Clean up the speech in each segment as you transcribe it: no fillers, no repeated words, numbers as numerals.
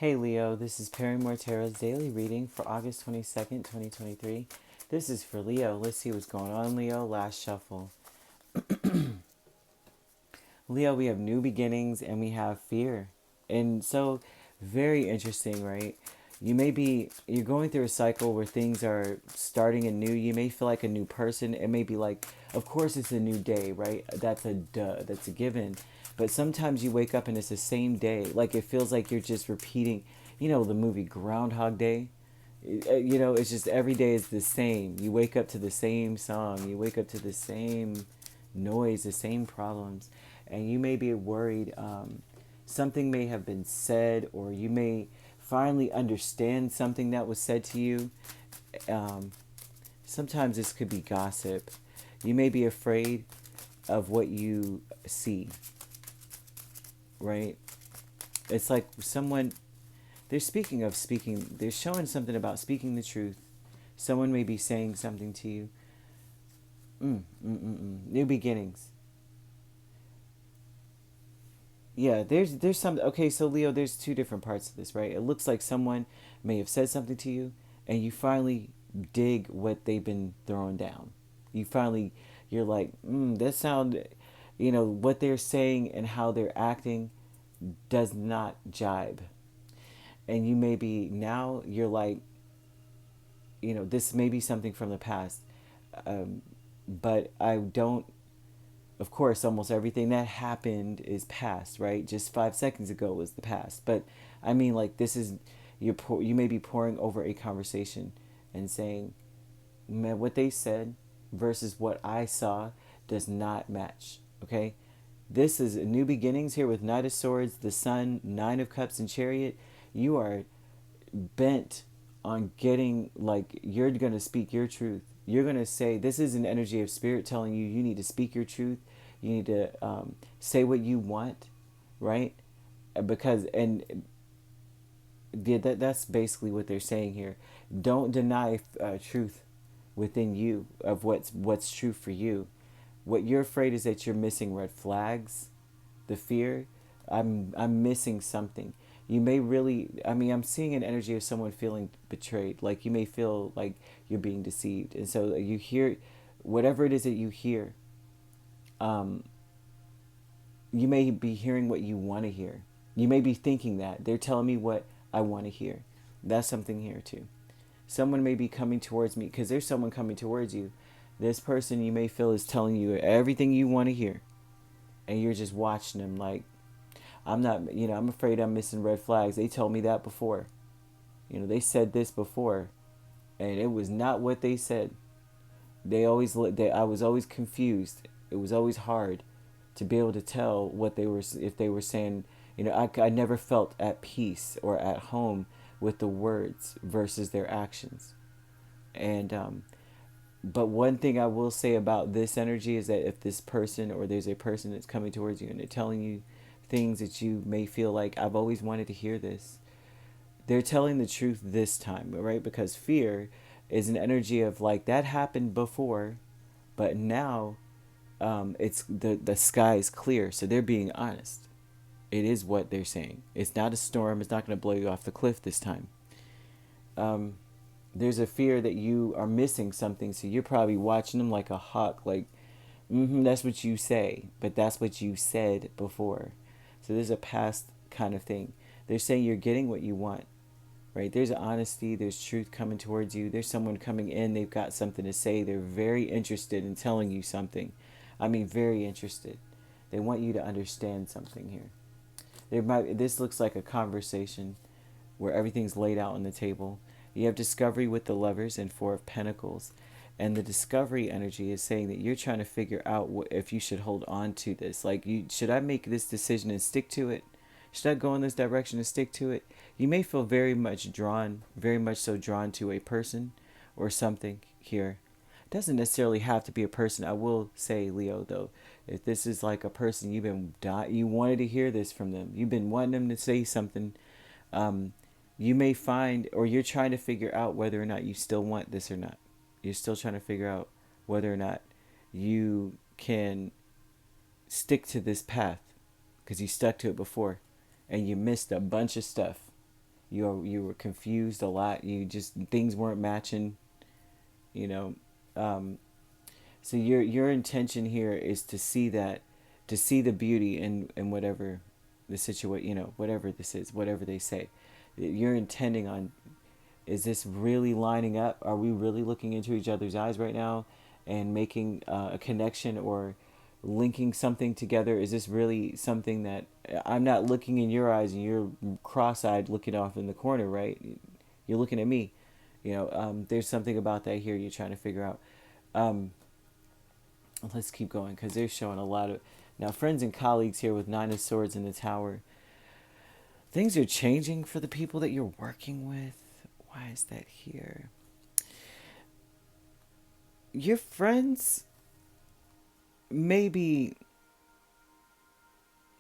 Hey Leo, this is Perrymore Tarot's daily reading for August 22nd, 2023. This is for Leo. Let's see what's going on, Leo. Last shuffle. Leo, we have new beginnings and we have fear. And so, very interesting, right? You're going through a cycle where things are starting anew. You may feel like a new person. It may be like, of course, it's a new day, right? That's a duh, that's a given. But sometimes you wake up and it's the same day. Like it feels like you're just repeating, the movie Groundhog Day. It's just every day is the same. You wake up to the same song. You wake up to the same noise, the same problems. And you may be worried. Something may have been said, or you may finally understand something that was said to you. Um, Sometimes this could be gossip. You may be afraid of what you see, right? It's like they're showing something about speaking the truth. Someone may be saying something to you. New beginnings. Yeah, there's some. Okay, so Leo, there's two different parts of this, right? It looks like someone may have said something to you, and you finally dig what they've been throwing down. You're like, that sound, what they're saying and how they're acting does not jibe. And you may be, now you're like, this may be something from the past, but I don't. Of course, almost everything that happened is past, right? Just 5 seconds ago was the past. But I mean, like, you may be pouring over a conversation and saying, man, what they said versus what I saw does not match. Okay, this is a new beginnings here with Knight of Swords, the Sun, Nine of Cups, and Chariot. You are bent on getting, like, you're going to speak your truth. You're going to say, this is an energy of spirit telling you you need to speak your truth. You need to say what you want, right? Because, and that's basically what they're saying here. Don't deny truth within you of what's true for you. What you're afraid is that you're missing red flags, the fear. I'm missing something. You may really, I'm seeing an energy of someone feeling betrayed. Like you may feel like you're being deceived. And so you hear whatever it is that you hear. You may be hearing what you want to hear. You may be thinking that they're telling me what I want to hear. That's something here too. Someone may be coming towards me because there's someone coming towards you. This person you may feel is telling you everything you want to hear, and you're just watching them like, I'm not, I'm afraid I'm missing red flags. They told me that before. They said this before, and it was not what they said. I was always confused. It was always hard to be able to tell what they were, if they were saying, I never felt at peace or at home with the words versus their actions. And but one thing I will say about this energy is that if this person, or there's a person that's coming towards you and they're telling you things that you may feel like, I've always wanted to hear this, they're telling the truth this time, right? Because fear is an energy of like, that happened before, but now it's the sky is clear, so they're being honest. It is what they're saying. It's not a storm. It's not going to blow you off the cliff this time. There's a fear that you are missing something, so you're probably watching them like a hawk, like, that's what you say, but that's what you said before. So there's a past kind of thing. They're saying you're getting what you want, right? There's honesty, there's truth coming towards you. There's someone coming in, they've got something to say. They're very interested in telling you something. Very interested. They want you to understand something here. This looks like a conversation where everything's laid out on the table. You have discovery with the Lovers and Four of Pentacles. And the discovery energy is saying that you're trying to figure out if you should hold on to this. Like, should I make this decision and stick to it? Should I go in this direction and stick to it? You may feel very much so drawn to a person or something here. It doesn't necessarily have to be a person. I will say, Leo, though, if this is like a person you wanted to hear this from them, you've been wanting them to say something, you may find, or you're trying to figure out whether or not you still want this or not. You're still trying to figure out whether or not you can stick to this path because you stuck to it before and you missed a bunch of stuff. You were confused a lot. You just, things weren't matching, you know. Um, so your intention here is to see that, to see the beauty in whatever the situation, whatever this is, whatever they say. You're intending on, is this really lining up? Are we really looking into each other's eyes right now and making a connection or linking something together? Is this really something that I'm not looking in your eyes and you're cross-eyed looking off in the corner, right? You're looking at me. There's something about that here you're trying to figure out. Um, let's keep going because they're showing a lot of now friends and colleagues here with Nine of Swords in the Tower. Things are changing for the people that you're working with. Why is that here? Your friends, maybe,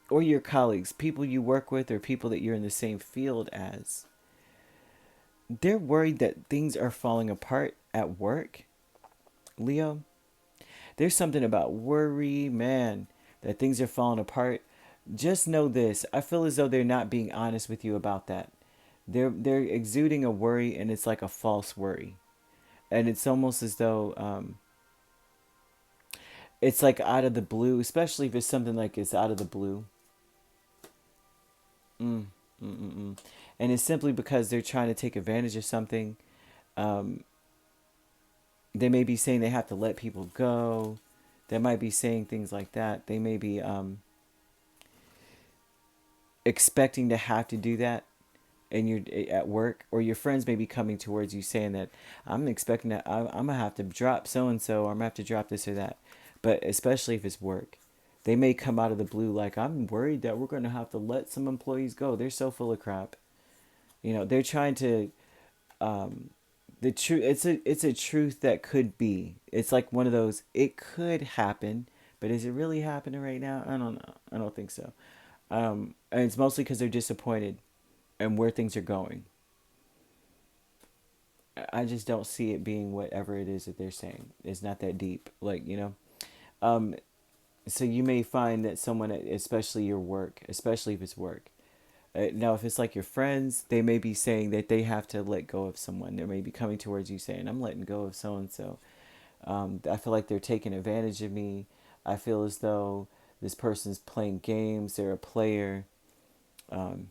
or your colleagues, people you work with, or people that you're in the same field as, they're worried that things are falling apart at work, Leo. There's something about worry, man, that things are falling apart. Just know this. I feel as though they're not being honest with you about that. They're exuding a worry, and it's like a false worry, and it's almost as though it's like out of the blue, especially if it's something like it's out of the blue. Mm, and it's simply because they're trying to take advantage of something. Um, they may be saying they have to let people go. They might be saying things like that. They may be expecting to have to do that, and you're at work, or your friends may be coming towards you saying that I'm expecting that I'm gonna have to drop so and so, or I'm gonna have to drop this or that. But especially if it's work, they may come out of the blue like, I'm worried that we're gonna have to let some employees go. They're so full of crap. They're trying to the truth. It's a truth that could be. It's like one of those. It could happen, but is it really happening right now? I don't know. I don't think so. And it's mostly because they're disappointed and where things are going. I just don't see it being whatever it is that they're saying. It's not that deep. Um, so you may find that someone, especially your work, especially if it's work. Now, if it's like your friends, they may be saying that they have to let go of someone. They may be coming towards you saying, I'm letting go of so and so. I feel like they're taking advantage of me. I feel as though this person's playing games. They're a player. Um,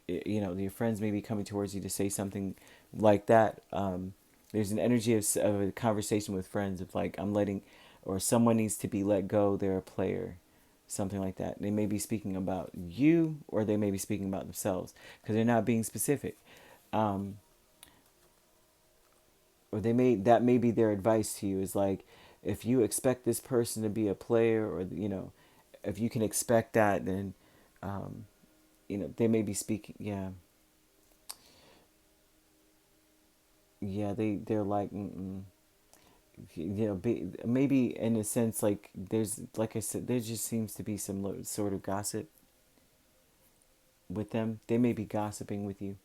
your friends may be coming towards you to say something like that. There's an energy of a conversation with friends of like, I'm letting, or someone needs to be let go. They're a player, something like that. They may be speaking about you, or they may be speaking about themselves because they're not being specific. Um, or that may be their advice to you is like, if you expect this person to be a player, or if you can expect that, then um, they may be speaking. Yeah, yeah, they're like, maybe in a sense, like there's, like I said, there just seems to be some sort of gossip with them. They may be gossiping with you.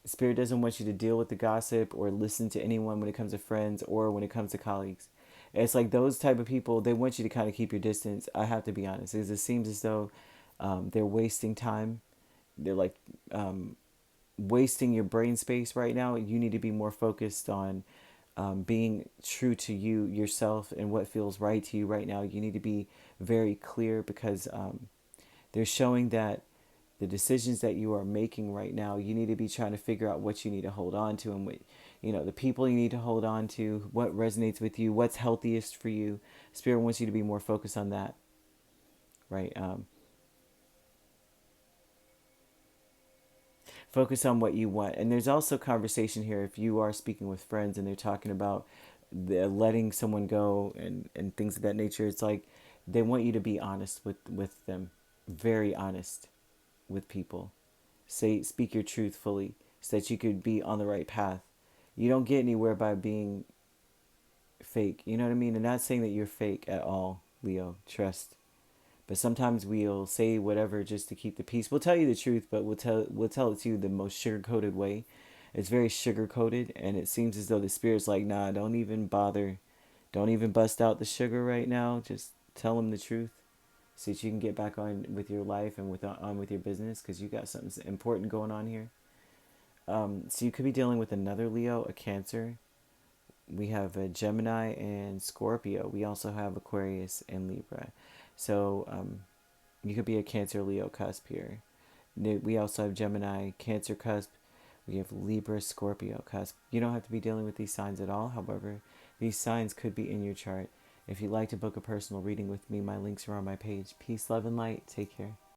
Spirit doesn't want you to deal with the gossip or listen to anyone when it comes to friends or when it comes to colleagues. It's like those type of people, they want you to kind of keep your distance. I have to be honest, because it seems as though they're wasting time. They're like wasting your brain space right now. You need to be more focused on being true to you, yourself, and what feels right to you right now. You need to be very clear because they're showing that the decisions that you are making right now, you need to be trying to figure out what you need to hold on to and what, the people you need to hold on to, what resonates with you, what's healthiest for you. Spirit wants you to be more focused on that, right? Focus on what you want. And there's also conversation here if you are speaking with friends and they're talking about letting someone go and things of that nature. It's like they want you to be honest with them, very honest with people. Speak your truth fully so that you could be on the right path. You don't get anywhere by being fake. You know what I mean? And not saying that you're fake at all, Leo. Trust. But sometimes we'll say whatever just to keep the peace. We'll tell you the truth, but we'll tell it to you the most sugar coated way. It's very sugar coated, and it seems as though the spirit's like, nah, don't even bother, don't even bust out the sugar right now. Just tell them the truth, so that you can get back on with your life and on with your business, because you got something important going on here. So you could be dealing with another Leo, a Cancer. We have a Gemini and Scorpio. We also have Aquarius and Libra. So you could be a Cancer Leo cusp here. We also have Gemini, Cancer cusp. We have Libra, Scorpio cusp. You don't have to be dealing with these signs at all. However, these signs could be in your chart. If you'd like to book a personal reading with me, my links are on my page. Peace, love, and light. Take care.